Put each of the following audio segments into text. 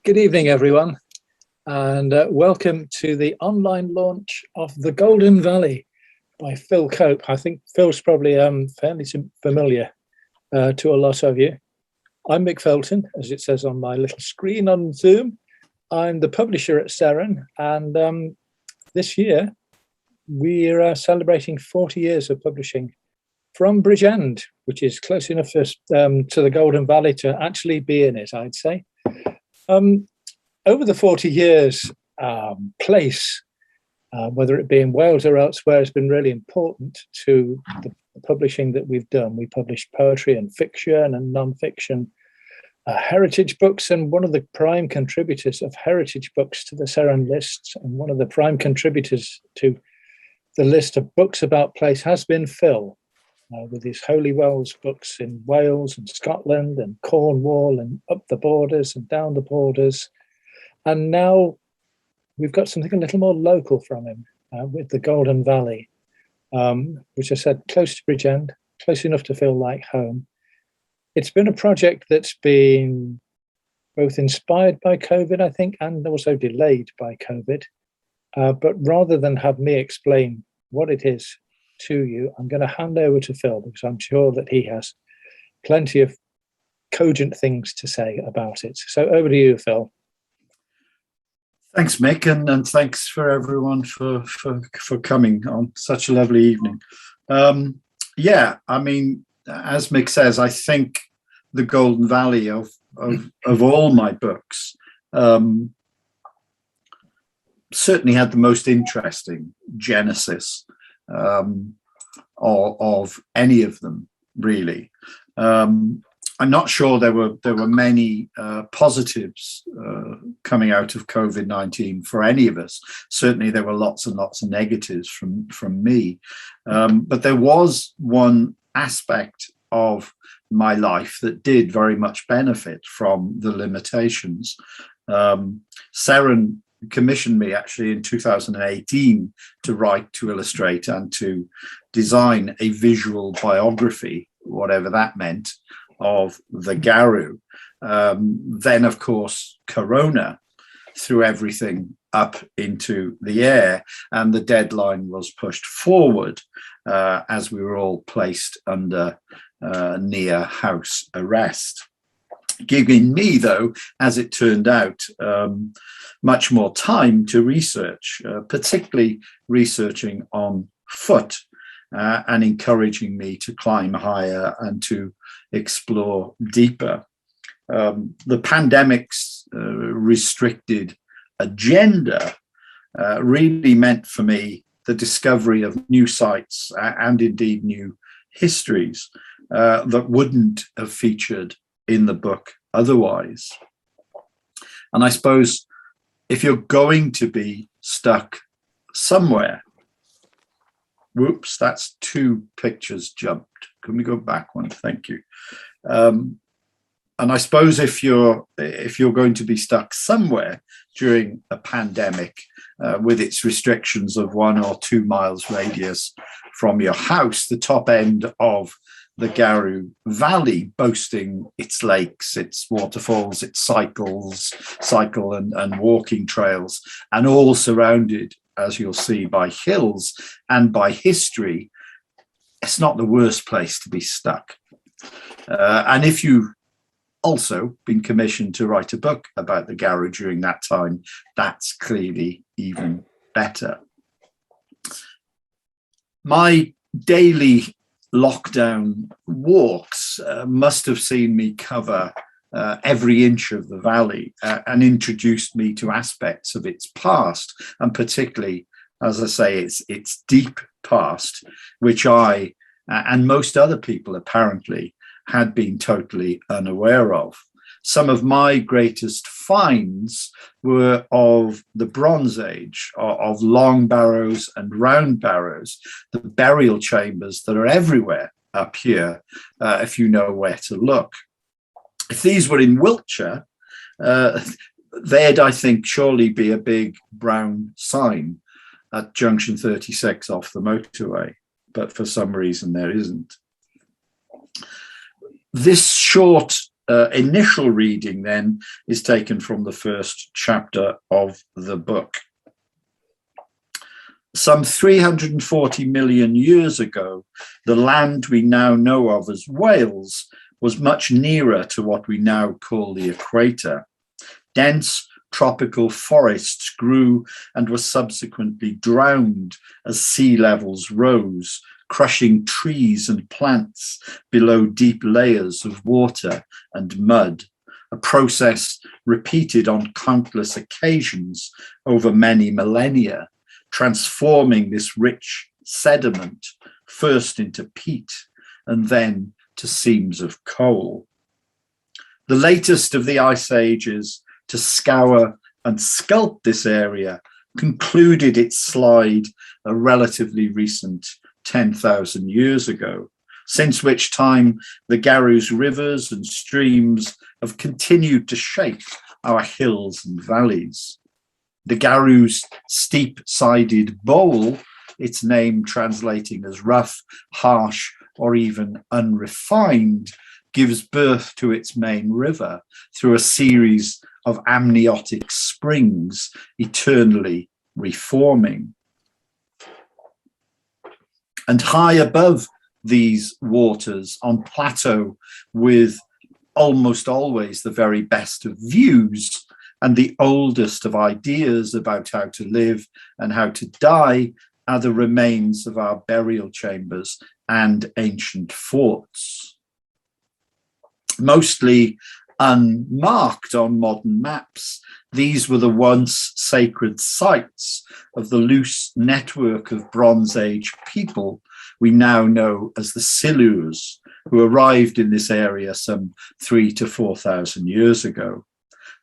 Good evening, everyone, and welcome to the online launch of The Golden Valley by Phil Cope. I think Phil's probably fairly familiar to a lot of you. I'm Mick Felton, as it says on my little screen on Zoom. I'm the publisher at Seren, and this year we're celebrating 40 years of publishing from Bridgend, which is close enough to the Golden Valley to actually be in it, I'd say. Over the 40 years, place, whether it be in Wales or elsewhere, has been really important to the publishing that we've done. We published poetry and fiction and non-fiction, heritage books, and one of the prime contributors of heritage books to the Seren lists, and one of the prime contributors to the list of books about place has been Phil, with his Holy Wells books in Wales and Scotland and Cornwall and up the borders and down the borders. And now we've got something a little more local from him with the Golden Valley, which I said, close to Bridgend, close enough to feel like home. It's been a project that's been both inspired by COVID, I think, and also delayed by COVID. But rather than have me explain what it is to you, I'm going to hand over to Phil, because I'm sure that he has plenty of cogent things to say about it. So over to you, Phil. Thanks, Mick, and thanks for everyone for coming on such a lovely evening. Yeah, I mean, as Mick says, I think the Golden Valley of all my books certainly had the most interesting genesis of any of them, really. I'm not sure there were many positives coming out of COVID-19 for any of us. Certainly there were lots and lots of negatives from me. But there was one aspect of my life that did very much benefit from the limitations. Seren commissioned me actually in 2018 to write, to illustrate, and to design a visual biography, whatever that meant, of the Garw. Then, of course, Corona threw everything up into the air, and the deadline was pushed forward as we were all placed under near house arrest, giving me, though, as it turned out, much more time to research, particularly researching on foot, and encouraging me to climb higher and to explore deeper. The pandemic's restricted agenda really meant for me the discovery of new sites and indeed new histories that wouldn't have featured in the book otherwise. And I suppose if you're going to be stuck somewhere, whoops, that's two pictures jumped. Can we go back one? Thank you. And I suppose if you're going to be stuck somewhere during a pandemic with its restrictions of 1 or 2 miles radius from your house, the top end of the Garw Valley, boasting its lakes, its waterfalls, its cycle and walking trails, and all surrounded, as you'll see, by hills and by history, it's not the worst place to be stuck. And if you've also been commissioned to write a book about the Garw during that time, that's clearly even better. My daily lockdown walks must have seen me cover every inch of the valley and introduced me to aspects of its past, and particularly, as I say, its deep past, which I and most other people apparently had been totally unaware of. Some of my greatest finds were of the Bronze Age, of long barrows and round barrows, the burial chambers that are everywhere up here, if you know where to look. If these were in Wiltshire, there'd, I think, surely be a big brown sign at junction 36 off the motorway, but for some reason there isn't. This short initial reading then is taken from the first chapter of the book. Some 340 million years ago, the land we now know of as Wales was much nearer to what we now call the equator. Dense tropical forests grew and were subsequently drowned as sea levels rose, crushing trees and plants below deep layers of water and mud, a process repeated on countless occasions over many millennia, transforming this rich sediment first into peat and then to seams of coal. The latest of the ice ages to scour and sculpt this area concluded its slide a relatively recent 10,000 years ago, since which time the Garrow's rivers and streams have continued to shape our hills and valleys. The Garrow's steep-sided bowl, its name translating as rough, harsh, or even unrefined, gives birth to its main river through a series of amniotic springs eternally reforming. And high above these waters, on plateau with almost always the very best of views and the oldest of ideas about how to live and how to die, are the remains of our burial chambers and ancient forts. Mostly unmarked on modern maps, these were the once sacred sites of the loose network of Bronze Age people we now know as the Silurs, who arrived in this area some 3,000 to 4,000 years ago.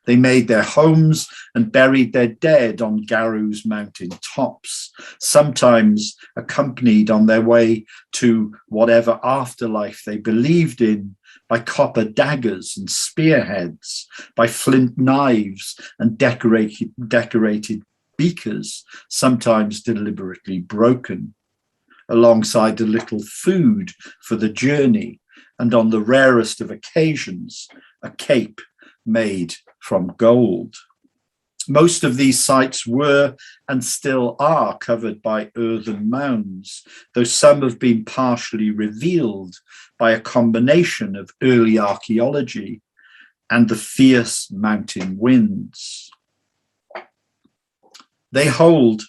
They made their homes and buried their dead on Garrow's mountain tops, sometimes accompanied on their way to whatever afterlife they believed in by copper daggers and spearheads, by flint knives and decorated beakers, sometimes deliberately broken, alongside a little food for the journey, and on the rarest of occasions, a cape made from gold. Most of these sites were and still are covered by earthen mounds, though some have been partially revealed by a combination of early archaeology and the fierce mountain winds. They hold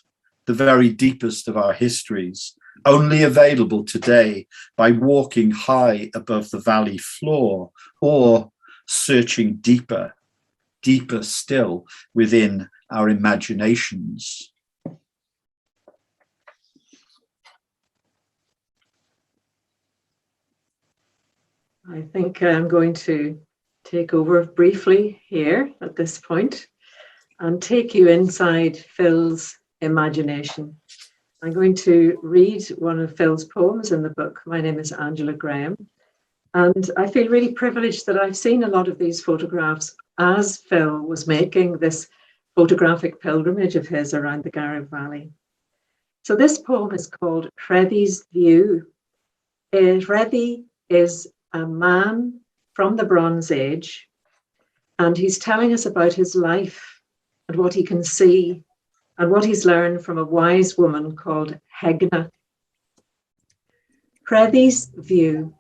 the very deepest of our histories, only available today by walking high above the valley floor or searching deeper still within our imaginations. I think I'm going to take over briefly here at this point and take you inside Phil's imagination. I'm going to read one of Phil's poems in the book. My name is Angela Graham, and I feel really privileged that I've seen a lot of these photographs as Phil was making this photographic pilgrimage of his around the Garrow Valley. So this poem is called Hreddy's View. Hreddy is a man from the Bronze Age, and he's telling us about his life and what he can see and what he's learned from a wise woman called Hegna. Hreddy's View.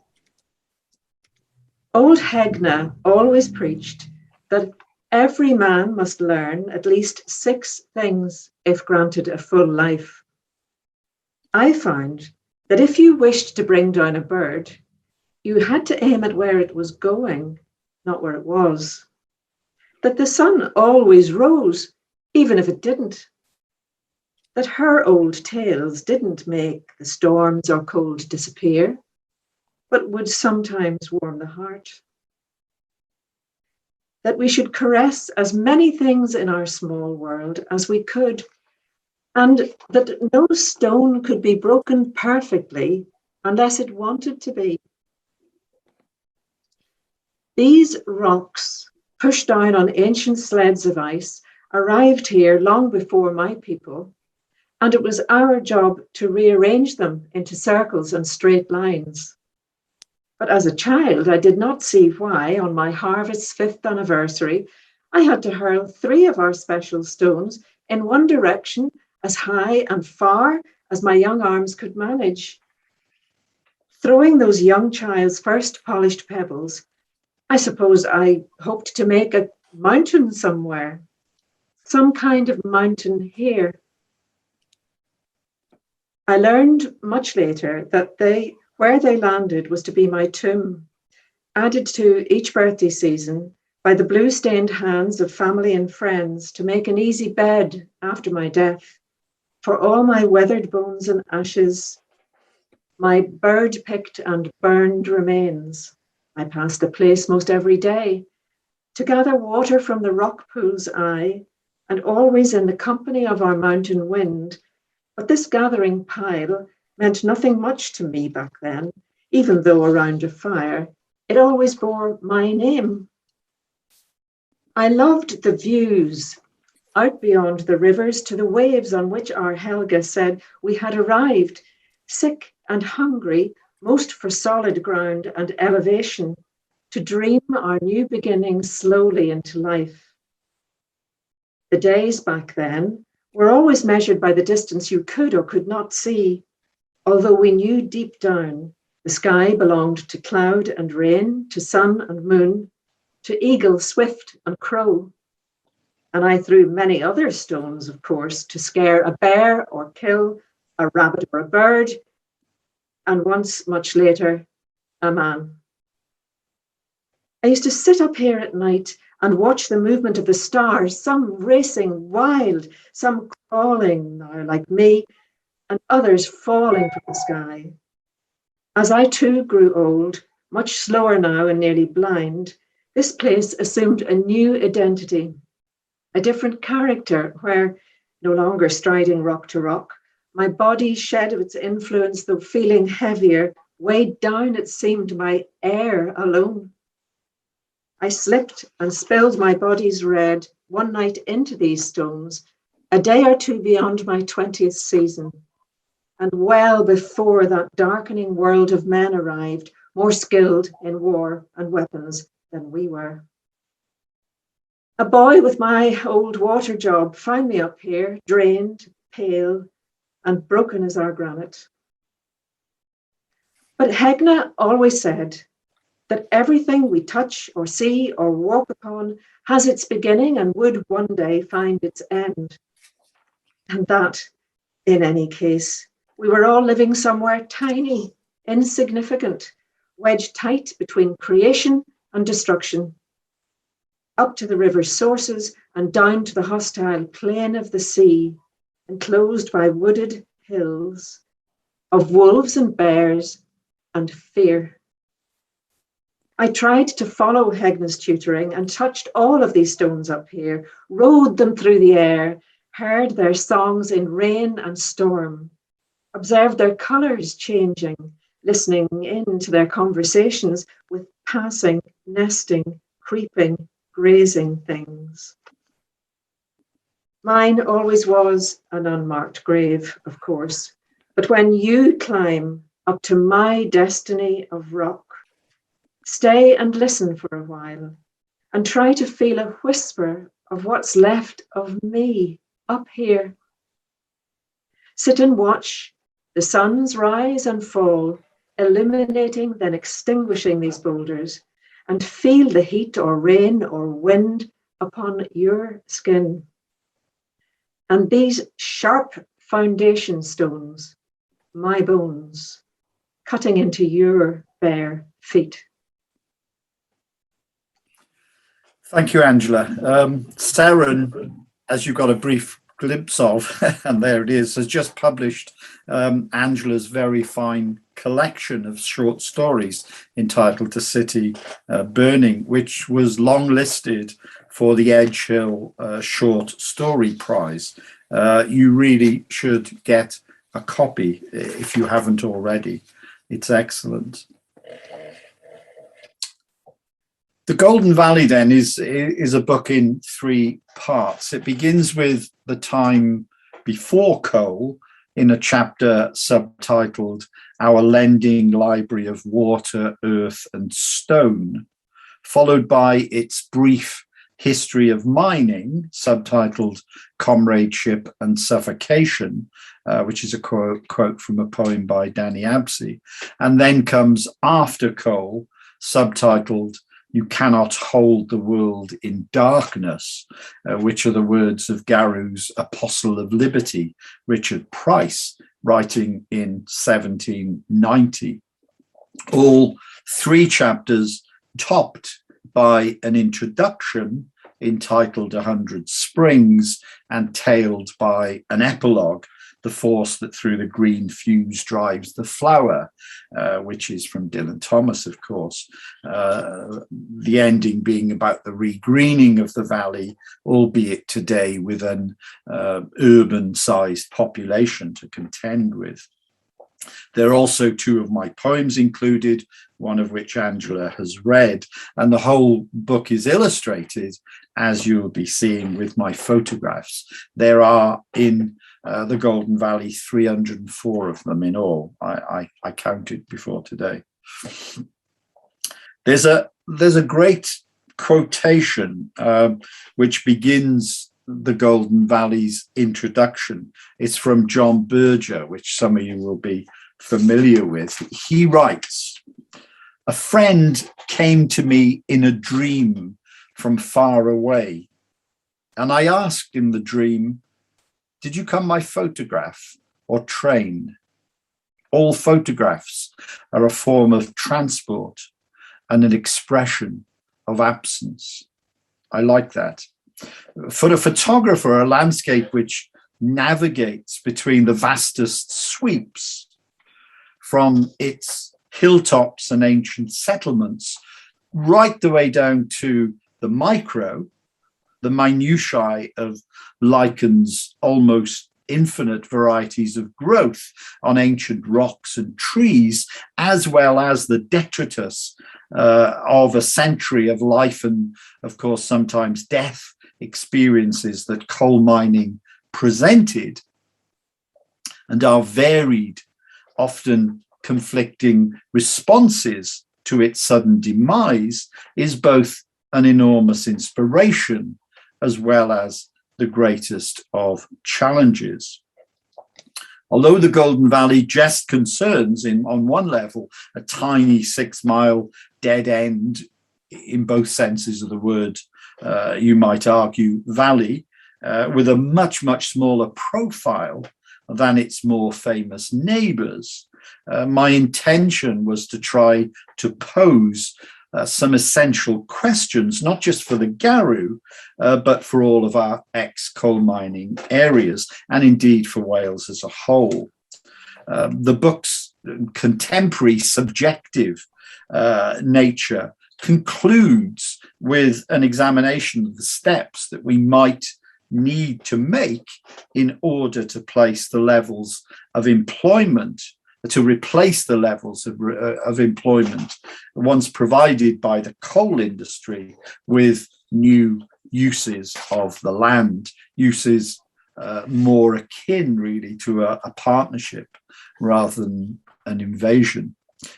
Old Hegna always preached that every man must learn at least 6 things if granted a full life. I found that if you wished to bring down a bird, you had to aim at where it was going, not where it was. That the sun always rose, even if it didn't. That her old tales didn't make the storms or cold disappear, but would sometimes warm the heart. That we should caress as many things in our small world as we could, and that no stone could be broken perfectly unless it wanted to be. These rocks, pushed down on ancient sleds of ice, arrived here long before my people, and it was our job to rearrange them into circles and straight lines. But as a child, I did not see why, on my harvest's 5th anniversary, I had to hurl 3 of our special stones in one direction, as high and far as my young arms could manage. Throwing those young child's first polished pebbles, I suppose I hoped to make a mountain somewhere, some kind of mountain here. I learned much later that where they landed was to be my tomb, added to each birthday season by the blue-stained hands of family and friends to make an easy bed after my death for all my weathered bones and ashes, my bird-picked and burned remains. I passed the place most every day to gather water from the rock pool's eye, and always in the company of our mountain wind. But this gathering pile meant nothing much to me back then, even though around a fire, it always bore my name. I loved the views out beyond the rivers to the waves on which our Helga said we had arrived, sick and hungry, most for solid ground and elevation, to dream our new beginnings slowly into life. The days back then were always measured by the distance you could or could not see, although we knew deep down the sky belonged to cloud and rain, to sun and moon, to eagle, swift and crow. And I threw many other stones, of course, to scare a bear or kill a rabbit or a bird, and once, much later, a man. I used to sit up here at night and watch the movement of the stars, some racing wild, some crawling now like me, and others falling from the sky. As I too grew old, much slower now and nearly blind, this place assumed a new identity, a different character where, no longer striding rock to rock, my body shed of its influence, though feeling heavier, weighed down, it seemed, by air alone. I slipped and spilled my body's red one night into these stones, a day or two beyond my 20th season, and well before that darkening world of men arrived, more skilled in war and weapons than we were. A boy with my old water job found me up here, drained, pale, and broken as our granite. But Hegna always said that everything we touch or see or walk upon has its beginning and would one day find its end. And that, in any case, we were all living somewhere tiny, insignificant, wedged tight between creation and destruction, up to the river's sources and down to the hostile plain of the sea, enclosed by wooded hills of wolves and bears and fear. I tried to follow Hegna's tutoring and touched all of these stones up here, rode them through the air, heard their songs in rain and storm, observed their colours changing, listening in to their conversations with passing, nesting, creeping, grazing things. Mine always was an unmarked grave, of course, but when you climb up to my destiny of rock, stay and listen for a while and try to feel a whisper of what's left of me up here. Sit and watch the suns rise and fall, illuminating then extinguishing these boulders, and feel the heat or rain or wind upon your skin. And these sharp foundation stones, my bones, cutting into your bare feet. Thank you, Angela. Seren, as you got a brief glimpse of, and there it is, has just published Angela's very fine collection of short stories entitled The City Burning, which was long listed for the Edge Hill Short Story Prize. You really should get a copy if you haven't already. It's excellent. The Golden Valley then is a book in 3 parts. It begins with the time before coal, in a chapter subtitled Our Lending Library of Water, Earth and Stone, followed by its brief history of mining, subtitled Comradeship and Suffocation, which is a quote from a poem by Danny Absey. And then comes After Coal, subtitled You Cannot Hold the World in Darkness, which are the words of Garrow's Apostle of Liberty, Richard Price, writing in 1790. All three chapters topped by an introduction entitled 100 Springs and tailed by an epilogue, The Force That Through the Green Fuse Drives the Flower, which is from Dylan Thomas, of course. The ending being about the regreening of the valley, albeit today with an urban-sized population to contend with. There are also two of my poems included, one of which Angela has read, and the whole book is illustrated, as you will be seeing with my photographs. There are in the Golden Valley 304 of them in all. I counted before today. There's a great quotation which begins the Golden Valley's introduction. It's from John Berger, which some of you will be familiar with. He writes, "A friend came to me in a dream from far away, and I asked in the dream, 'Did you come by photograph or train?' All photographs are a form of transport and an expression of absence." I like that. For a photographer, a landscape which navigates between the vastest sweeps, from its hilltops and ancient settlements, right the way down to the micro, the minutiae of lichens, almost infinite varieties of growth on ancient rocks and trees, as well as the detritus of a century of life and, of course, sometimes death experiences that coal mining presented, and our varied, often conflicting responses to its sudden demise, is both an enormous inspiration as well as the greatest of challenges. Although the Golden Valley just concerns, on one level, a tiny 6-mile dead end, in both senses of the word, you might argue, valley, with a much, much smaller profile than its more famous neighbours, my intention was to try to pose some essential questions, not just for the Garw, but for all of our ex-coal mining areas, and indeed for Wales as a whole. The book's contemporary subjective nature concludes with an examination of the steps that we might need to make in order to place the levels of employment, to replace the levels of employment once provided by the coal industry with new uses of the land, uses more akin really to a partnership rather than an invasion,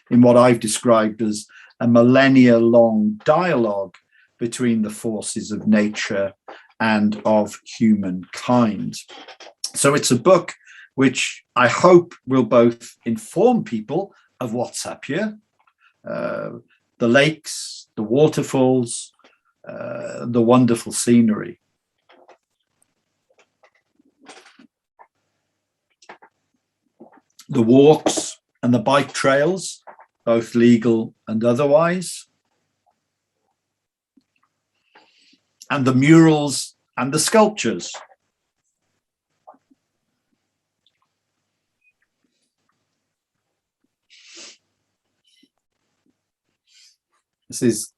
in what I've described as a millennia-long dialogue between the forces of nature and of humankind. So it's a book which I hope will both inform people of what's up here, the lakes, the waterfalls, the wonderful scenery. The walks and the bike trails, both legal and otherwise, and the murals and the sculptures. This is,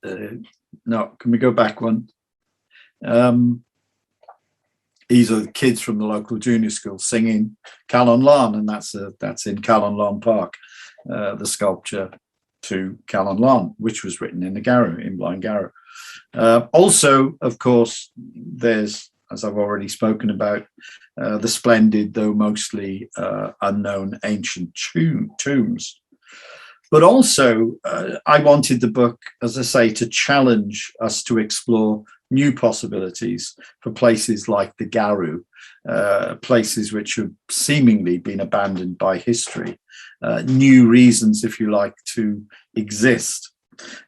no, can we go back one? These are the kids from the local junior school singing Calon Lan, and that's in Calon Lan Park, the sculpture to Calon Lan, which was written in the Garw, in Blind Garw. Also, of course, there's as I've already spoken about, the splendid, though mostly unknown, ancient tombs. But also, I wanted the book, as I say, to challenge us to explore new possibilities for places like the Garou, places which have seemingly been abandoned by history, new reasons, if you like, to exist.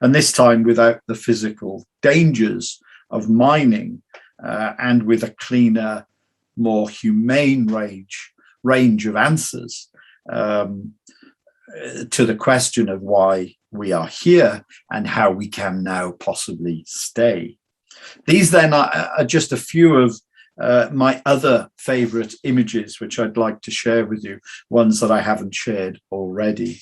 And this time without the physical dangers of mining, and with a cleaner, more humane range of answers to the question of why we are here and how we can now possibly stay. These then are just a few of my other favorite images, which I'd like to share with you, ones that I haven't shared already.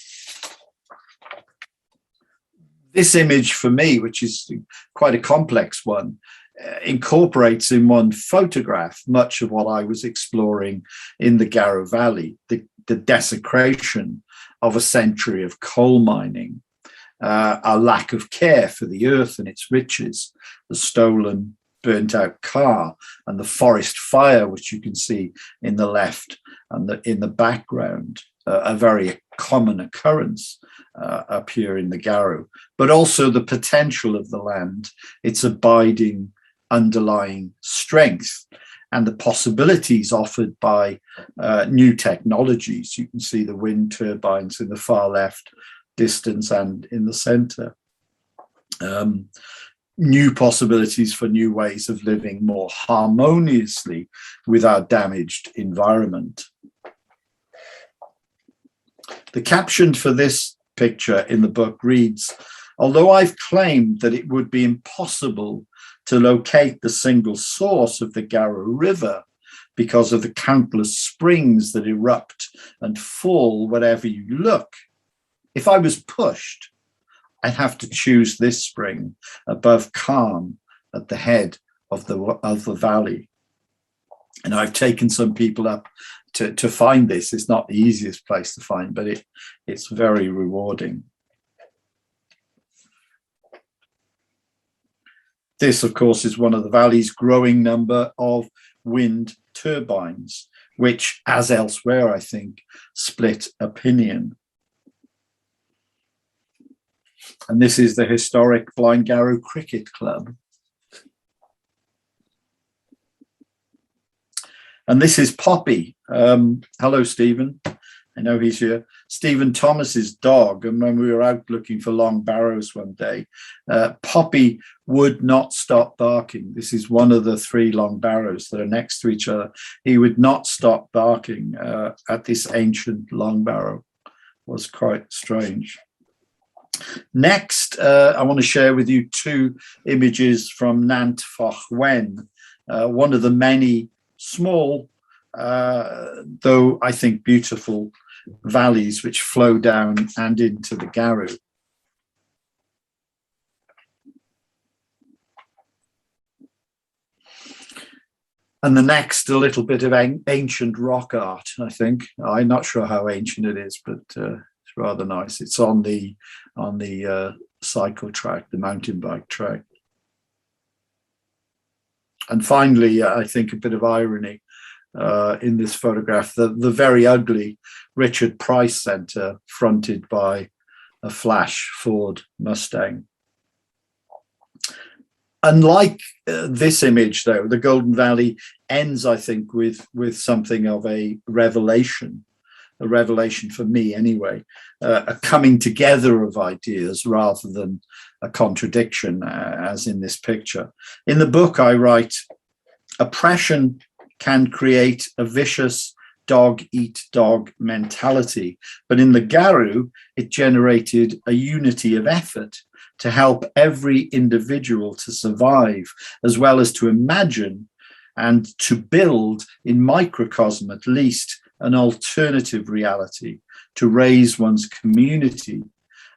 This image for me, which is quite a complex one, incorporates in one photograph much of what I was exploring in the Garou Valley, the desecration of a century of coal mining, a lack of care for the earth and its riches, the stolen, burnt out car, and the forest fire, which you can see in the left and in the background, a very common occurrence up here in the Garou, but also the potential of the land, its abiding underlying strength, and the possibilities offered by new technologies. You can see the wind turbines in the far left distance and in the center. New possibilities for new ways of living more harmoniously with our damaged environment. The caption for this picture in the book reads, "Although I've claimed that it would be impossible to locate the single source of the Garou River because of the countless springs that erupt and fall wherever you look, if I was pushed, I'd have to choose this spring above Calm at the head of the valley." And I've taken some people up to find this. It's not the easiest place to find, but it's very rewarding. This, of course, is one of the valley's growing number of wind turbines, which, as elsewhere, I think, split opinion. And this is the historic Blind Garou Cricket Club. And this is Poppy. Hello, Stephen. I know he's here. Stephen Thomas's dog. And when we were out looking for long barrows one day, Poppy would not stop barking. This is one of the 3 long barrows that are next to each other. He would not stop barking at this ancient long barrow. It was quite strange. Next, I want to share with you 2 images from Nant Foch Wen, one of the many small, though I think beautiful valleys which flow down and into the Garou. And the next, a little bit of ancient rock art, I think. I'm not sure how ancient it is, but it's rather nice. It's on the cycle track, the mountain bike track. And finally, I think a bit of irony in this photograph, the very ugly Richard Price Centre fronted by a flash Ford Mustang. Unlike this image, though, the Golden Valley ends, I think, with something of a revelation for me anyway, a coming together of ideas rather than a contradiction, as in this picture. In the book, I write, oppression can create a vicious dog-eat-dog mentality, but in the Garou, it generated a unity of effort to help every individual to survive, as well as to imagine and to build in microcosm, at least, an alternative reality, to raise one's community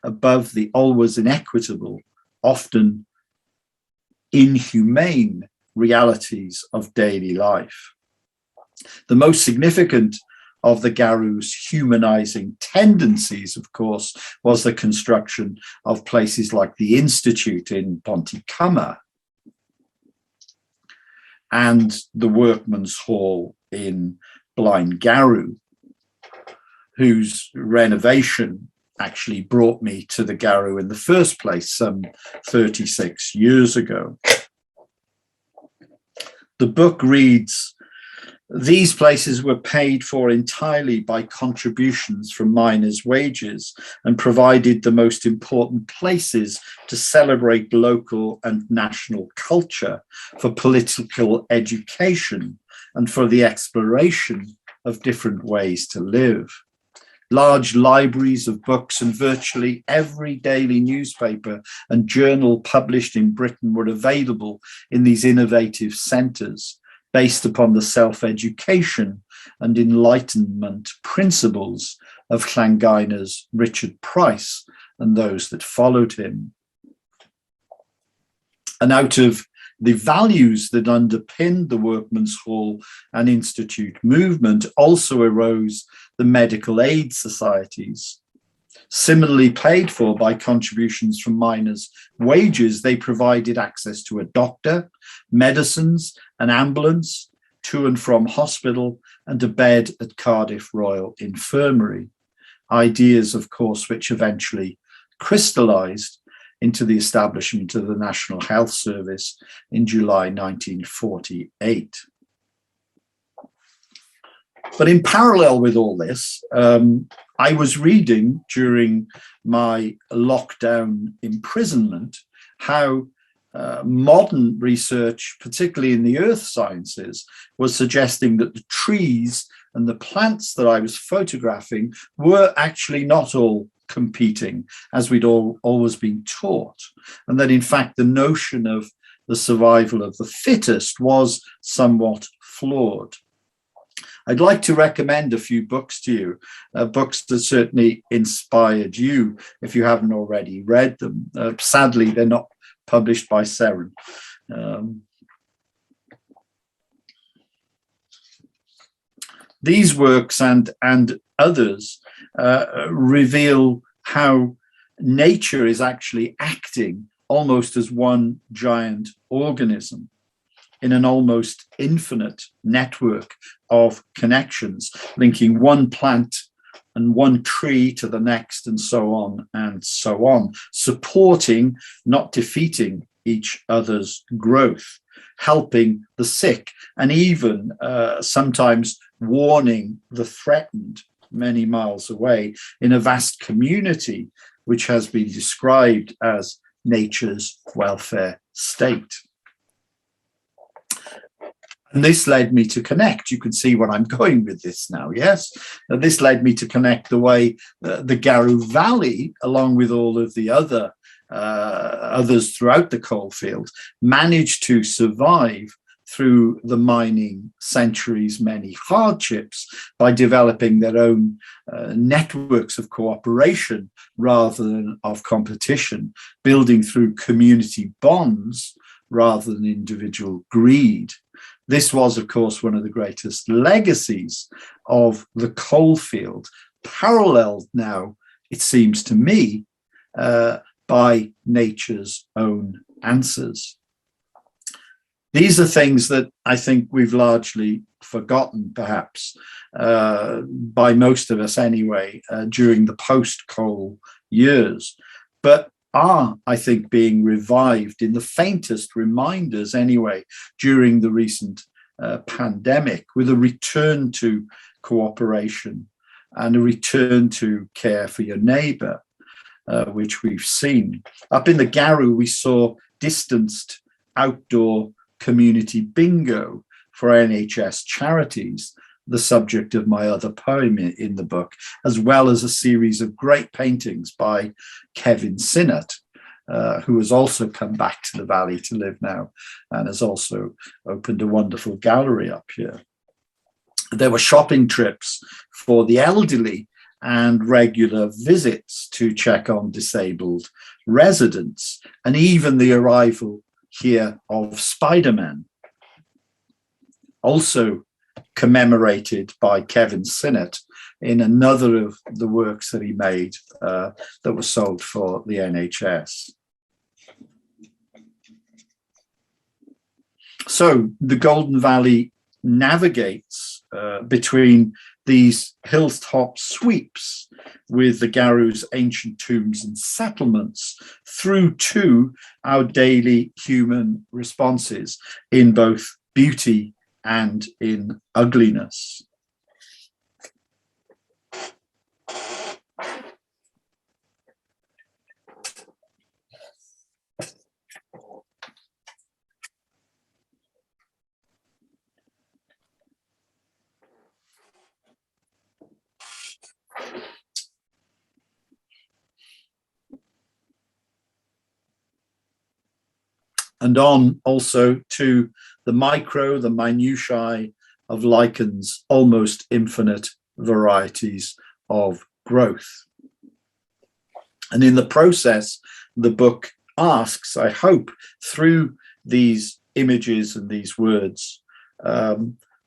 above the always inequitable, often inhumane realities of daily life. The most significant of the Garou's humanizing tendencies, of course, was the construction of places like the Institute in Ponticama. and the Workman's Hall in Blaengarrow, whose renovation actually brought me to the Garrow in the first place some 36 years ago. The book reads, "These places were paid for entirely by contributions from miners' wages and provided the most important places to celebrate local and national culture, for political education, and for the exploration of different ways to live. Large libraries of books and virtually every daily newspaper and journal published in Britain were available in these innovative centres, based upon the self-education and enlightenment principles of Llangyner's Richard Price and those that followed him. And out of the values that underpinned the Workman's Hall and Institute movement also arose the medical aid societies. Similarly paid for by contributions from miners' wages, they provided access to a doctor, medicines, an ambulance, to and from hospital, and a bed at Cardiff Royal Infirmary. Ideas, of course, which eventually crystallised into the establishment of the National Health Service in July 1948. But in parallel with all this, I was reading during my lockdown imprisonment how modern research, particularly in the earth sciences, was suggesting that the trees and the plants that I was photographing were actually not all competing, as we'd always been taught, and that in fact the notion of the survival of the fittest was somewhat flawed. I'd like to recommend a few books to you, books that certainly inspired you if you haven't already read them. Sadly, they're not published by Seren. These works and others reveal how nature is actually acting almost as one giant organism in an almost infinite network of connections, linking one plant and one tree to the next, and so on, supporting, not defeating each other's growth, helping the sick, and even sometimes warning the threatened many miles away in a vast community which has been described as nature's welfare state. And this led me to connect. You can see where I'm going with this now, yes? This led me to connect the way the Garrow Valley, along with all of the others throughout the coalfield, managed to survive through the mining century's many hardships by developing their own networks of cooperation rather than of competition, building through community bonds rather than individual greed. This was, of course, one of the greatest legacies of the coalfield, paralleled now, it seems to me, by nature's own answers. These are things that I think we've largely forgotten, perhaps, by most of us anyway, during the post-coal years, but are, I think, being revived in the faintest reminders anyway during the recent pandemic, with a return to cooperation and a return to care for your neighbour, which we've seen. Up in the Garrow, we saw distanced outdoor community bingo for NHS charities, the subject of my other poem in the book, as well as a series of great paintings by Kevin Sinnott, who has also come back to the Valley to live now and has also opened a wonderful gallery up here. There were shopping trips for the elderly and regular visits to check on disabled residents, and even the arrival here of Spider-Man, also commemorated by Kevin Sinnott in another of the works that he made that were sold for the NHS. So the Golden Valley navigates between these hilltop sweeps with the Garu's ancient tombs and settlements through to our daily human responses in both beauty and in ugliness. And on also to the minutiae of lichens, almost infinite varieties of growth. And in the process, the book asks, I hope, through these images and these words,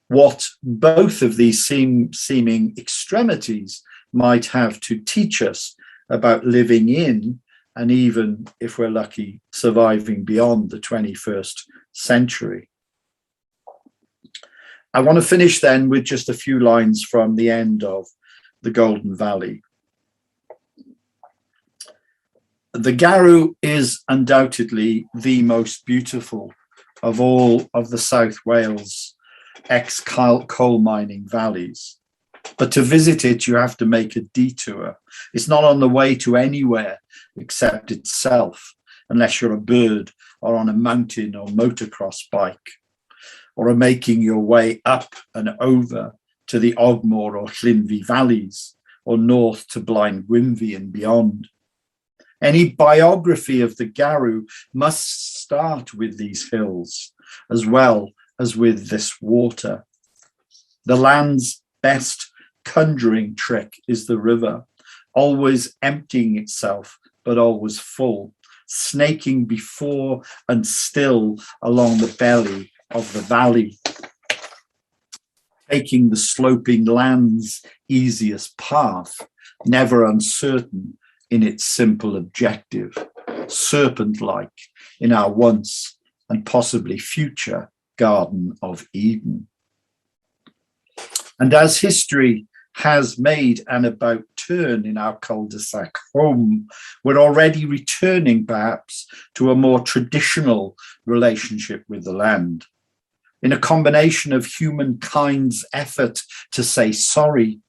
what both of these seeming extremities might have to teach us about living in, and even, if we're lucky, surviving beyond the 21st century. I want to finish then with just a few lines from the end of the Golden Valley. The Garu is undoubtedly the most beautiful of all of the South Wales ex-coal mining valleys. But to visit it, you have to make a detour. It's not on the way to anywhere except itself, unless you're a bird or on a mountain or motocross bike, or are making your way up and over to the Ogmore or Llinvi valleys, or north to Blind Gwynfi and beyond. Any biography of the Garu must start with these hills, as well as with this water. The land's best conjuring trick is the river, always emptying itself, but always full, snaking before and still along the belly of the valley, taking the sloping land's easiest path, never uncertain in its simple objective, serpent-like in our once and possibly future Garden of Eden. And as history has made an about turn in our cul-de-sac home, we're already returning perhaps to a more traditional relationship with the land. In a combination of humankind's effort to say sorry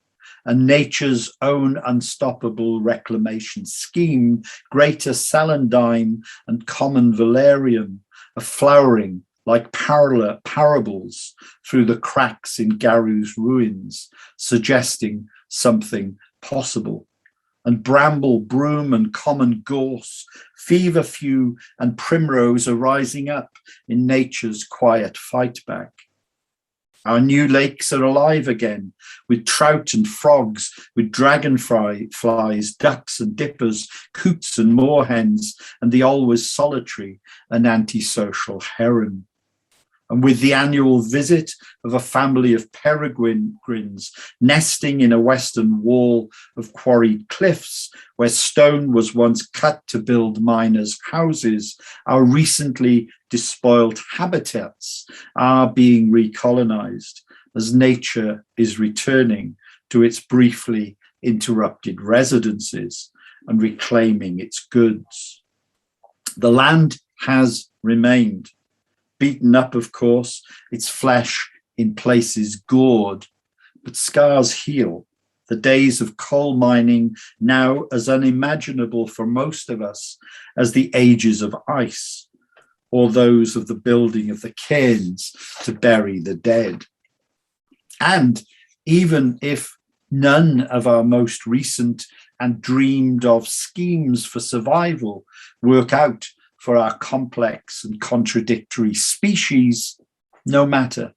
and nature's own unstoppable reclamation scheme, greater celandine and common valerian are flowering like parables through the cracks in Garu's ruins, suggesting something possible. And bramble, broom, and common gorse, feverfew and primrose are rising up in nature's quiet fight back. Our new lakes are alive again, with trout and frogs, with dragonflies, ducks and dippers, coots and moorhens, and the always solitary and antisocial heron. And with the annual visit of a family of peregrines nesting in a western wall of quarried cliffs where stone was once cut to build miners' houses, our recently despoiled habitats are being recolonized as nature is returning to its briefly interrupted residences and reclaiming its goods. The land has remained. Beaten up, of course, its flesh in places gored, but scars heal. The days of coal mining now as unimaginable for most of us as the ages of ice, or those of the building of the cairns to bury the dead. And even if none of our most recent and dreamed of schemes for survival work out for our complex and contradictory species, no matter.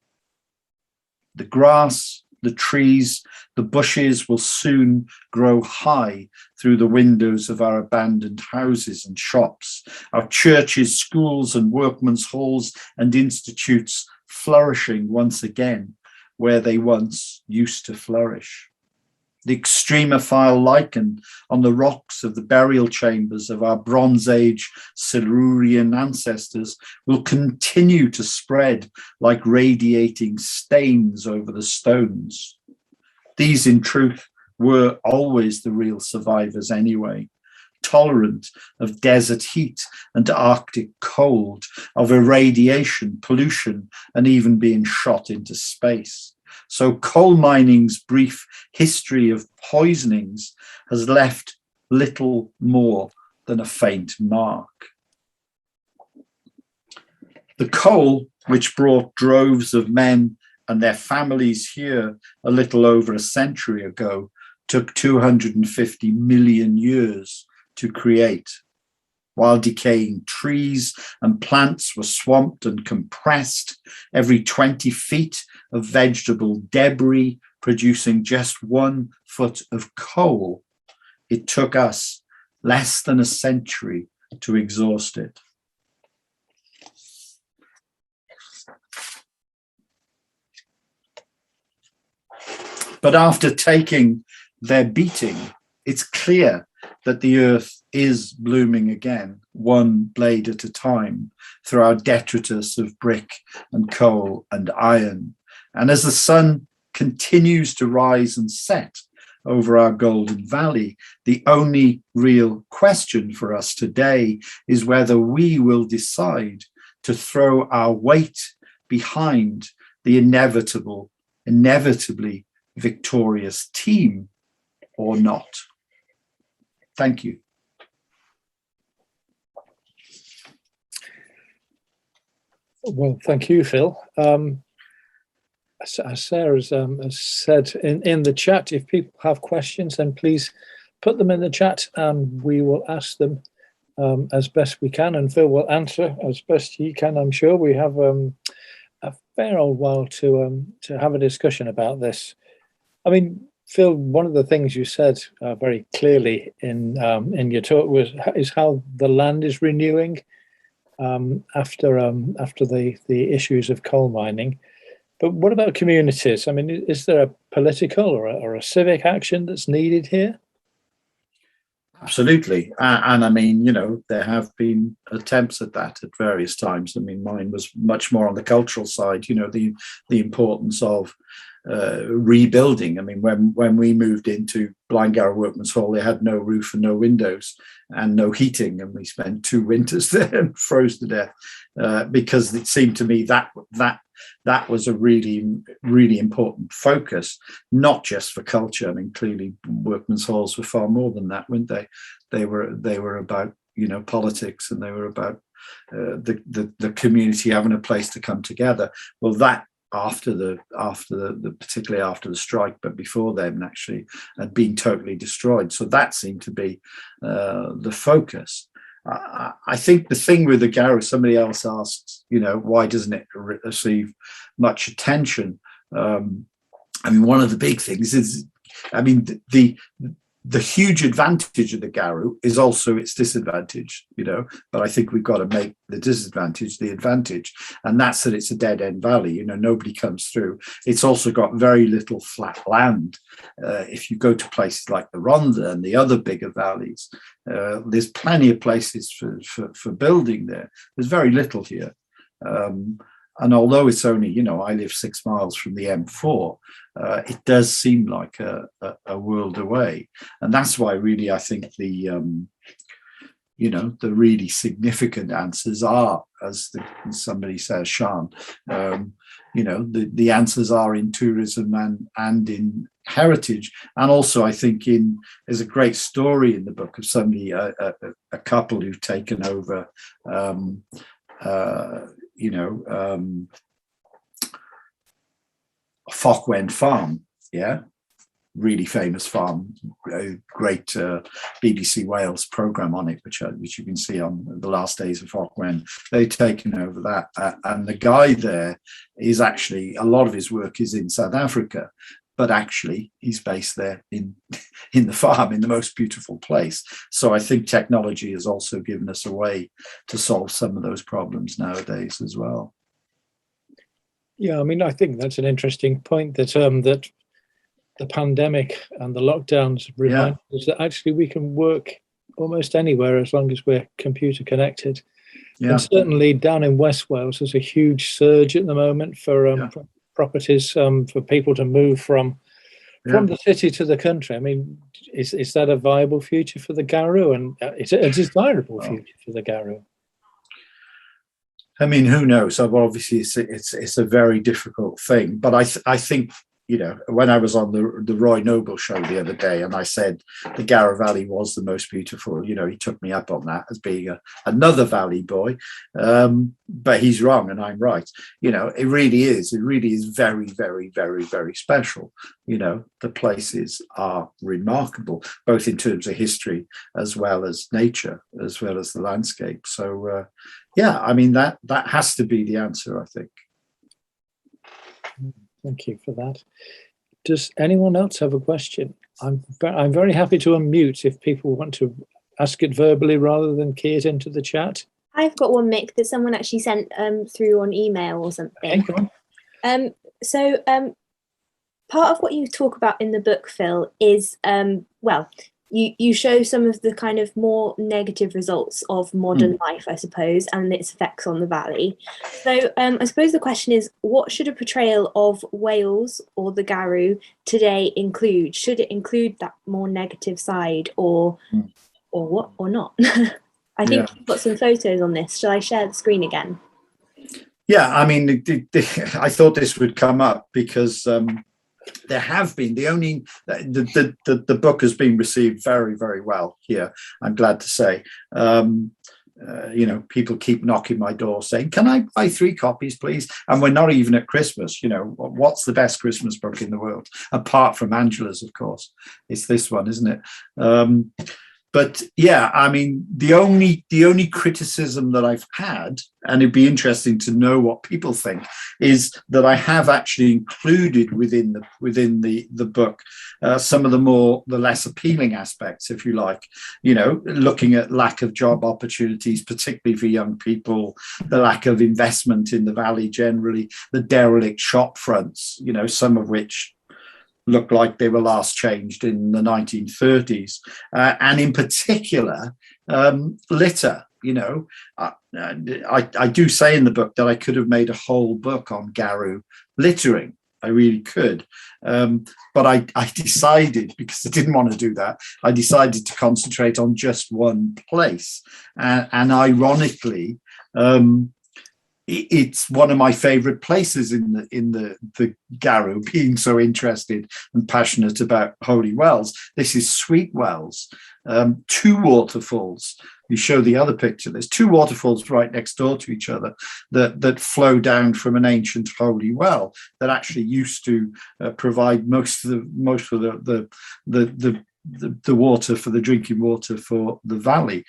The grass, the trees, the bushes will soon grow high through the windows of our abandoned houses and shops, our churches, schools, and workmen's halls and institutes flourishing once again where they once used to flourish. The extremophile lichen on the rocks of the burial chambers of our Bronze Age Silurian ancestors will continue to spread like radiating stains over the stones. These, in truth, were always the real survivors anyway, tolerant of desert heat and Arctic cold, of irradiation, pollution, and even being shot into space. So coal mining's brief history of poisonings has left little more than a faint mark. The coal, which brought droves of men and their families here a little over a century ago, took 250 million years to create. While decaying trees and plants were swamped and compressed, every 20 feet of vegetable debris producing just 1 foot of coal, it took us less than a century to exhaust it. But after taking their beating, it's clear that the earth is blooming again, one blade at a time, through our detritus of brick and coal and iron. And as the sun continues to rise and set over our Golden Valley, the only real question for us today is whether we will decide to throw our weight behind the inevitably victorious team or not. Thank you. Well, thank you, Phil. As Sarah has said in the chat, if people have questions, then please put them in the chat and we will ask them as best we can, and Phil will answer as best he can. I'm sure we have a fair old while to have a discussion about this. I mean, Phil, one of the things you said very clearly in your talk is how the land is renewing after the issues of coal mining. But what about communities? I mean, is there a political or a civic action that's needed here? Absolutely. And I mean, you know, there have been attempts at that at various times. I mean, mine was much more on the cultural side, you know, the importance of rebuilding. I mean, when we moved into Blind-Garrow Workman's Hall, they had no roof and no windows and no heating, and we spent 2 winters there and froze to death because it seemed to me that was a really, really important focus, not just for culture. I mean, clearly workmen's halls were far more than that, weren't they? They were about, you know, politics, and they were about the community having a place to come together. Well, that after the particularly after the strike, but before then actually had been totally destroyed. So that seemed to be the focus. I think the thing with the Garrow, somebody else asked, you know, why doesn't it receive much attention? I mean, one of the big things is, I mean, the huge advantage of the Garrow is also its disadvantage, you know, but I think we've got to make the disadvantage the advantage, and that's that it's a dead-end valley, you know, nobody comes through. It's also got very little flat land. If you go to places like the Rhondda and the other bigger valleys, there's plenty of places for building there. There's very little here. And although it's only, you know, I live 6 miles from the M4, it does seem like a world away. And that's why really I think the, you know, the really significant answers are, as somebody says, Sean, you know, the answers are in tourism and in heritage. And also I think there's a great story in the book of somebody, a couple who've taken over, you know, Falkland Farm, yeah, really famous farm, a great BBC Wales programme on it, which you can see on The Last Days of Falkland. They've taken over that, and the guy there is actually, a lot of his work is in South Africa, but actually he's based there in the farm, in the most beautiful place. So I think technology has also given us a way to solve some of those problems nowadays as well. Yeah, I mean, I think that's an interesting point, that the pandemic and the lockdowns remind us that actually we can work almost anywhere as long as we're computer connected. Yeah. And certainly down in West Wales, there's a huge surge at the moment for properties, for people to move from the city to the country. I mean, is that a viable future for the Garoo, and is it a desirable future for the Garoo? I mean, who knows? Obviously, it's a very difficult thing. But I think, you know, when I was on the Roy Noble show the other day, and I said the Garrow Valley was the most beautiful, you know, he took me up on that as being another valley boy. But he's wrong, and I'm right. You know, it really is. It really is very, very, very, very special. You know, the places are remarkable, both in terms of history as well as nature, as well as the landscape. So, yeah, I mean, that has to be the answer, I think. Thank you for that. Does anyone else have a question? I'm very happy to unmute if people want to ask it verbally rather than key it into the chat. I've got one, Mick, that someone actually sent through on email or something. Okay. So part of what you talk about in the book, Phil, is you show some of the kind of more negative results of modern life, I suppose, and its effects on the valley. So I suppose the question is, what should a portrayal of Wales or the Garoo today include? Should it include that more negative side, or what, or not? I think you've got some photos on this. Shall I share the screen again? Yeah, I mean, I thought this would come up because there have been the book has been received very, very well here, I'm glad to say. You know, people keep knocking my door saying, can I buy 3 copies, please? And we're not even at Christmas. You know, what's the best Christmas book in the world? Apart from Angela's, of course. It's this one, isn't it? But yeah, I mean, the only criticism that I've had, and it'd be interesting to know what people think, is that I have actually included within the book some of the less appealing aspects, if you like. You know, looking at lack of job opportunities, particularly for young people, the lack of investment in the valley generally, the derelict shop fronts, you know, some of which look like they were last changed in the 1930s, and in particular litter. You know, I do say in the book that I could have made a whole book on Garoo littering. I really could, but I decided, because I didn't want to do that, I decided to concentrate on just one place, and ironically, it's one of my favorite places in the Garoo, being so interested and passionate about holy wells. This is Sweet Wells, 2 waterfalls. You show the other picture. There's 2 waterfalls right next door to each other that flow down from an ancient holy well that actually used to provide most of the water for the drinking water for the valley.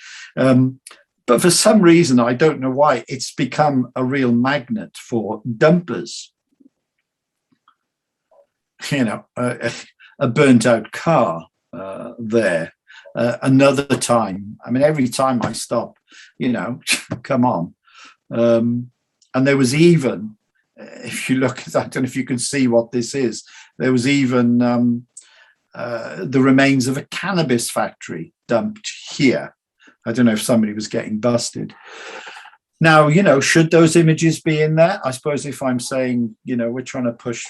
But for some reason, I don't know why, it's become a real magnet for dumpers. You know, a burnt out car there. Another time, I mean, every time I stop, you know, come on. And there was even, if you look at that, I don't know if you can see what this is, there was even the remains of a cannabis factory dumped here. I don't know if somebody was getting busted. Now, you know, should those images be in there? I suppose if I'm saying, you know, we're trying to push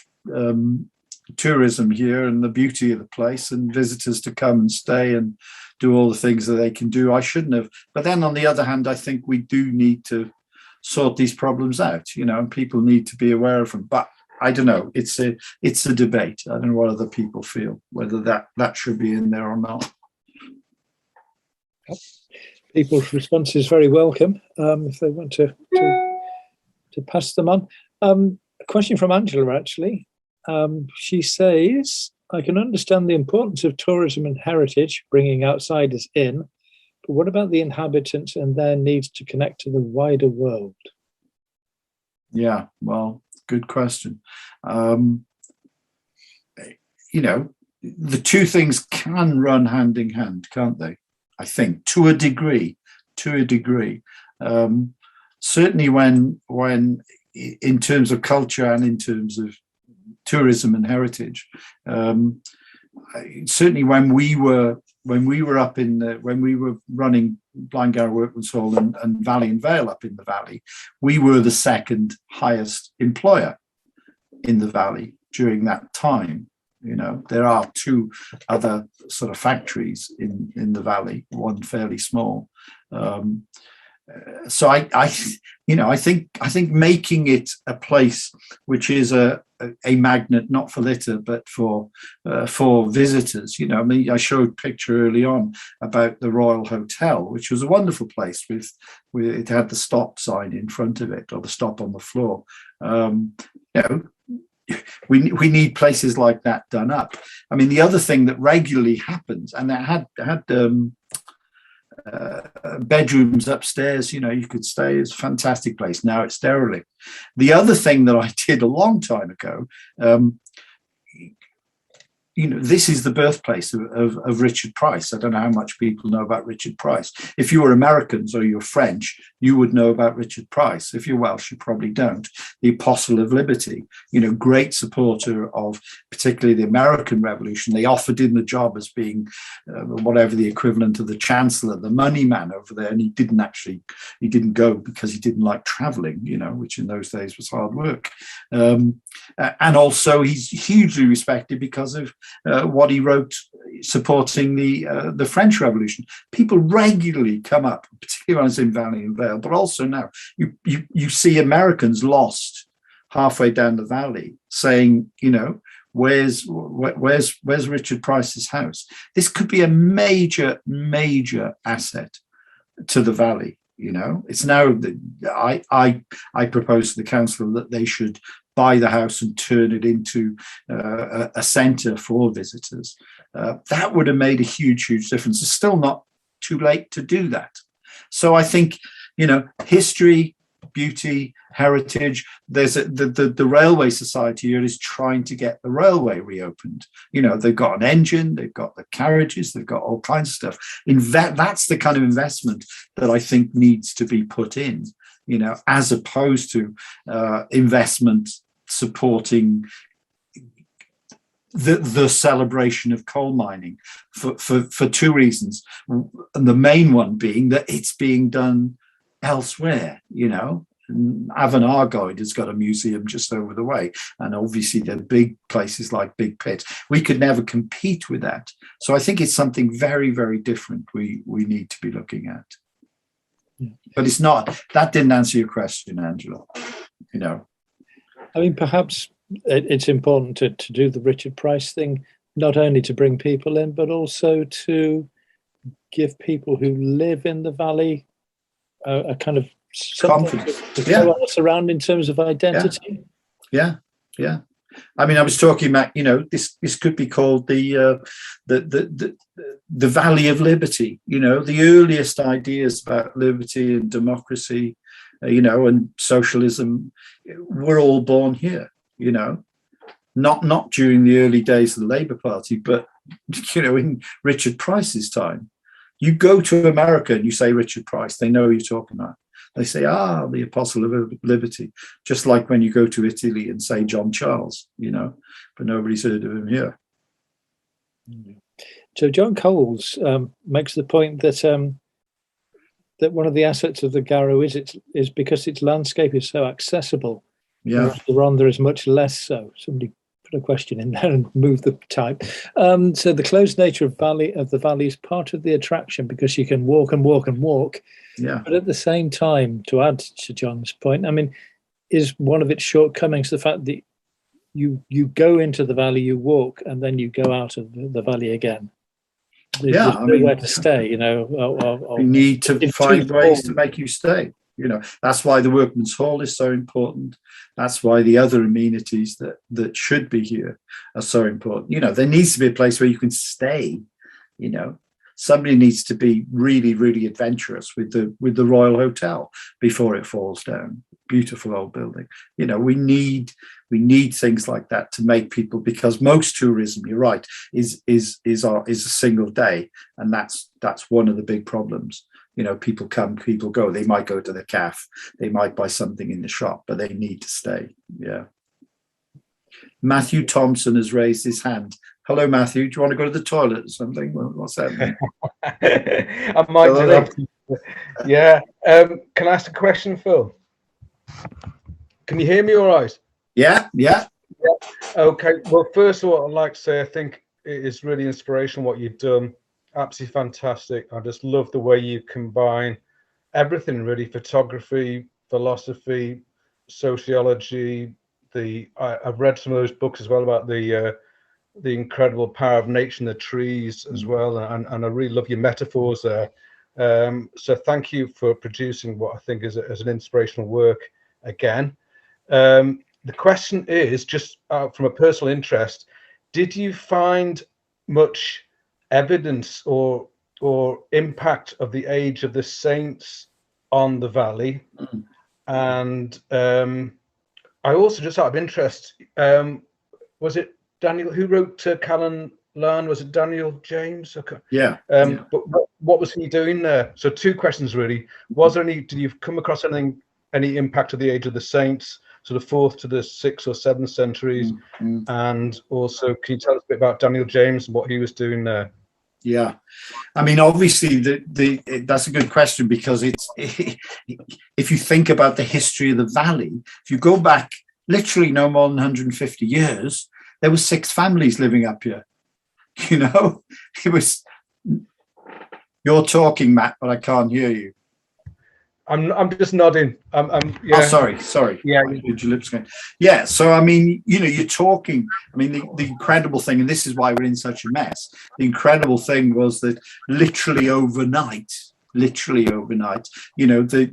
tourism here and the beauty of the place and visitors to come and stay and do all the things that they can do, I shouldn't have. But then on the other hand, I think we do need to sort these problems out, you know, and people need to be aware of them. But I don't know, it's a debate. I don't know what other people feel, whether that should be in there or not. People's response is very welcome if they want to pass them on. A question from Angela, actually. She says, I can understand the importance of tourism and heritage, bringing outsiders in, but what about the inhabitants and their needs to connect to the wider world? Yeah, well, good question. You know, the 2 things can run hand in hand, can't they? I think to a degree. Certainly when in terms of culture and in terms of tourism and heritage. Certainly when we were up when we were running Blind-Garrow Workman's Hall and Valley and Vale up in the valley, we were the second highest employer in the valley during that time. You know, there are two other sort of factories in the valley, one fairly small. So I think making it a place which is a magnet, not for litter, but for visitors. You know, I mean, I showed a picture early on about the Royal Hotel, which was a wonderful place with it had the stop sign in front of it, or the stop on the floor. You know, we need places like that done up. I mean, the other thing that regularly happens, and that had bedrooms upstairs, you know, you could stay. It's a fantastic place. Now it's derelict. The other thing that I did a long time ago, you know, this is the birthplace of Richard Price. I don't know how much people know about Richard Price. If you were Americans or you're French, you would know about Richard Price. If you're Welsh, you probably don't. The Apostle of Liberty, you know, great supporter of particularly the American Revolution. They offered him the job as being whatever the equivalent of the Chancellor, the money man over there. And he didn't go because he didn't like traveling, you know, which in those days was hard work. And also he's hugely respected because of what he wrote supporting the French Revolution. People regularly come up, particularly when it's in Valley and Vale, but also now you see Americans lost halfway down the valley saying, you know, where's Richard Price's house? This could be a major asset to the valley. You know, it's now I propose to the council that they should buy the house and turn it into a centre for visitors. That would have made a huge difference. It's still not too late to do that. So I think, you know, history, beauty, heritage. There's the Railway Society here is trying to get the railway reopened. You know, they've got an engine, they've got the carriages, they've got all kinds of stuff. That's the kind of investment that I think needs to be put in, you know, as opposed to investment supporting the celebration of coal mining for two reasons. And the main one being that it's being done elsewhere, you know. Avon Argoed has got a museum just over the way, and obviously there are big places like Big Pit. We could never compete with that. So I think it's something very, very different we need to be looking at. Yeah. But it's not. That didn't answer your question, Angela. You know, I mean, perhaps it's important to do the Richard Price thing, not only to bring people in, but also to give people who live in the valley a kind of confidence to follow us around in terms of identity. Yeah. I mean, I was talking about, you know, this could be called the Valley of Liberty. You know, the earliest ideas about liberty and democracy, you know, and socialism were all born here. You know, not during the early days of the Labour Party, but, you know, in Richard Price's time. You go to America and you say Richard Price, they know who you're talking about. They say, the Apostle of Liberty, just like when you go to Italy and say John Charles, you know, but nobody's heard of him here. So John Coles makes the point that that one of the assets of the Garrow is because its landscape is so accessible. Yeah. The Rhondda is much less so. Somebody put a question in there and move the type. So the closed nature of the valley is part of the attraction because you can walk and walk and walk. Yeah. But at the same time, to add to John's point, I mean, is one of its shortcomings the fact that you go into the valley, you walk, and then you go out of the valley again. There's nowhere to stay, you know. You need to find ways to make you stay. You know, that's why the Workman's Hall is so important. That's why the other amenities that should be here are so important. You know, there needs to be a place where you can stay. You know, somebody needs to be really, really adventurous with the Royal Hotel before it falls down. Beautiful old building. You know, we need things like that to make people, because most tourism, you're right, is a single day, and that's one of the big problems. You know, people come, people go. They might go to the cafe, they might buy something in the shop, but they need to stay. Yeah. Matthew Thompson has raised his hand. Hello, Matthew. Do you want to go to the toilet or something? What's that? I might do after. Yeah. Can I ask a question, Phil? Can you hear me all right? Yeah. Okay. Well, first of all, I'd like to say I think it is really inspirational what you've done. Absolutely fantastic. I just love the way you combine everything, really: photography, philosophy, sociology. I've read some of those books as well about the incredible power of nature and the trees as well, and I really love your metaphors there. So thank you for producing what I think is an inspirational work again. The question is, just from a personal interest, did you find much evidence or impact of the age of the saints on the valley? And I also, just out of interest, was it Daniel who wrote Callan Lan? Was it Daniel James? Okay. Yeah. But what was he doing there? So two questions really. Was there any? Did you come across any impact of the age of the saints, sort of 4th to the 6th or 7th centuries? And also, can you tell us a bit about Daniel James and what he was doing there? Yeah, I mean, obviously, that's a good question, because if you think about the history of the valley, if you go back literally no more than 150 years, there were 6 families living up here. You know, it was. You're talking, Matt, but I can't hear you. I'm just nodding. Yeah. Oh, sorry. Yeah. Did your lips going? Yeah. So I mean, you know, you're talking. I mean, the incredible thing, and this is why we're in such a mess. The incredible thing was that literally overnight, you know, the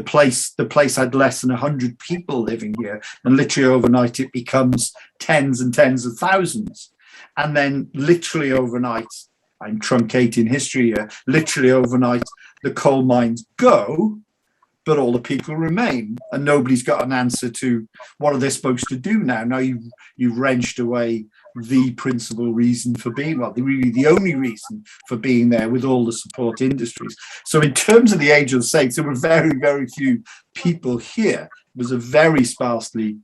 place had less than 100 people living here, and literally overnight it becomes tens and tens of thousands, and then literally overnight. I'm truncating history here. Literally overnight, the coal mines go, but all the people remain, and nobody's got an answer to what are they supposed to do now. Now you've wrenched away the principal reason for being, well, really the only reason for being there, with all the support industries. So in terms of the age of the saints, there were very, very few people here. It was a very sparsely,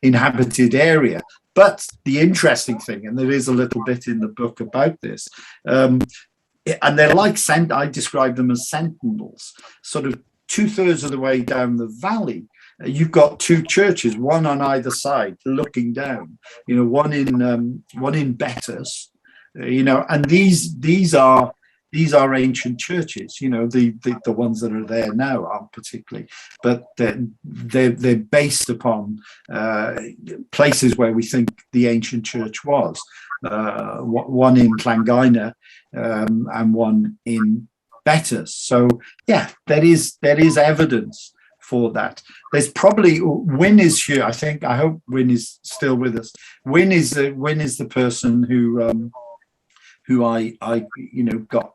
inhabited area. But the interesting thing, and there is a little bit in the book about this, and they're like, I describe them as sentinels, sort of 2/3 of the way down the valley. You've got 2 churches, one on either side, looking down. You know, one in Betters, you know, and these are ancient churches. You know, the ones that are there now aren't particularly, but they're based upon places where we think the ancient church was. One in Llangina and one in Betters. So yeah, there is evidence for that. There's probably Wynne is here. I hope Wynne is still with us. Wynne is the person who I got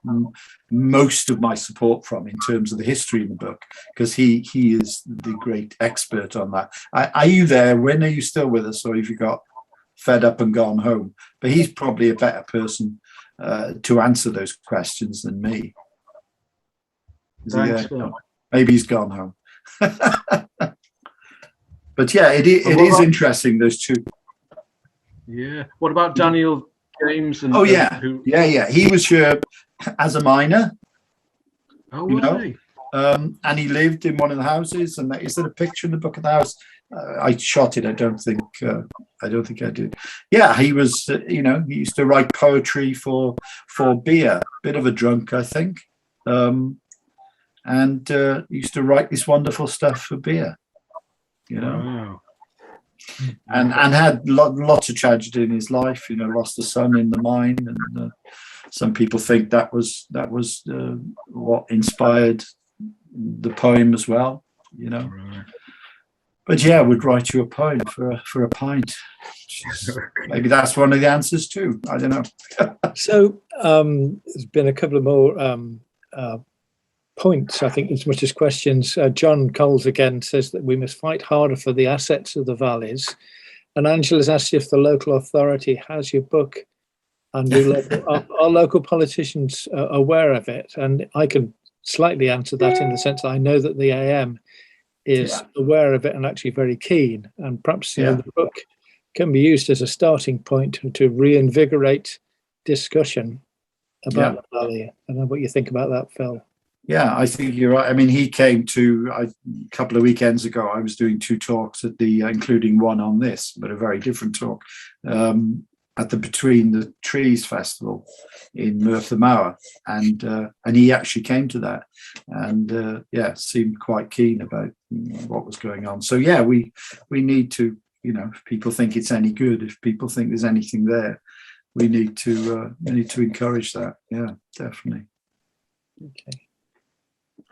most of my support from in terms of the history in the book, because he is the great expert on that. Are you there? When are you still with us, or have you got fed up and gone home? But he's probably a better person to answer those questions than me. Thanks, No, maybe he's gone home. But yeah, it is interesting, those 2. Yeah. What about Daniel James? And, yeah. He was here as a miner. Oh, was he? And he lived in one of the houses. And is there a picture in the book of the house? I shot it. I don't think I did. Yeah, he was. He used to write poetry for beer. Bit of a drunk, I think. And used to write this wonderful stuff for beer. You know. Wow. And had lots of tragedy in his life. You know, lost a son in the mine, and some people think that was what inspired the poem as well. You know, Right. But yeah, would write you a poem for a pint. Maybe that's one of the answers too. I don't know. So there's been a couple of more points, I think, as much as questions. John Coles again says that we must fight harder for the assets of the valleys. And Angela's asked if the local authority has your book, and are local politicians aware of it? And I can slightly answer that in the sense that I know that the AM is aware of it and actually very keen. And perhaps the book can be used as a starting point to reinvigorate discussion about the valley. I don't know what you think about that, Phil. Yeah, I think you're right. I mean, he came to a couple of weekends ago. I was doing 2 talks at the, including one on this, but a very different talk, at the Between the Trees Festival in Merthyr Mawr, and he actually came to that, and seemed quite keen about what was going on. So yeah, we need to, if people think it's any good, if people think there's anything there, we need to encourage that. Yeah, definitely. Okay.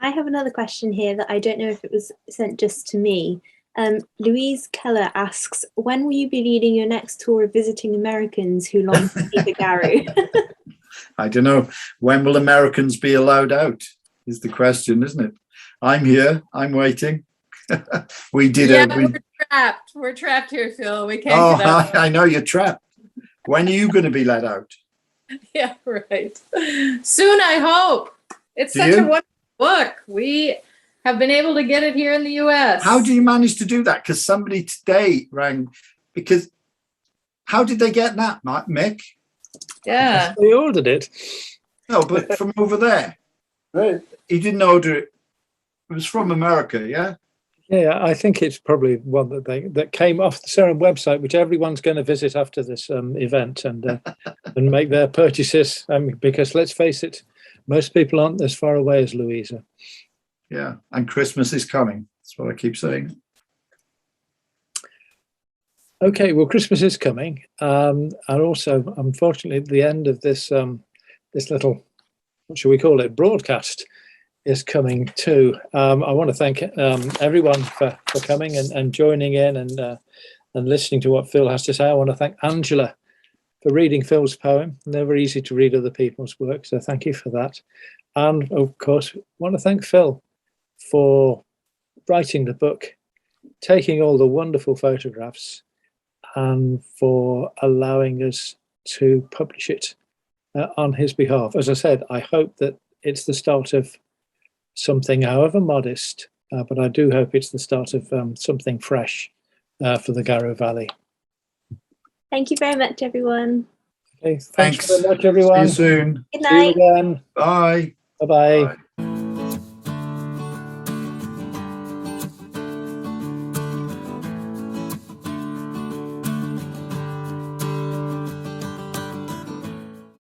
I have another question here that I don't know if it was sent just to me. Louise Keller asks, when will you be leading your next tour of visiting Americans who long to see the Garou? I don't know. When will Americans be allowed out is the question, isn't it? I'm here. I'm waiting. We did. We're trapped. We're trapped here, Phil. We can't get out. I know you're trapped. When are you going to be let out? Yeah, right. Soon, I hope. It's such a wonderful book. We have been able to get it here in the US. How do you manage to do that? Because somebody today rang, because how did they get that, Mick? Yeah. They ordered it. No, but from over there. Right. He didn't order it. It was from America, yeah? Yeah, I think it's probably one that came off the Serum website, which everyone's going to visit after this event and make their purchases. Because let's face it, most people aren't as far away as Louisa. Yeah, and Christmas is coming. That's what I keep saying. Okay, well, Christmas is coming, and also, unfortunately, at the end of this this little, what shall we call it, broadcast is coming too. I want to thank everyone for coming and joining in and listening to what Phil has to say. I want to thank Angela for reading Phil's poem. Never easy to read other people's work, so thank you for that. And of course, I want to thank Phil for writing the book, taking all the wonderful photographs, and for allowing us to publish it on his behalf. As I said, I hope that it's the start of something, however modest, but I do hope it's the start of something fresh for the Garou Valley. Thank you very much, everyone. Okay, thanks very much, everyone. See you soon. Good night. See you again. Bye. Bye-bye. Bye.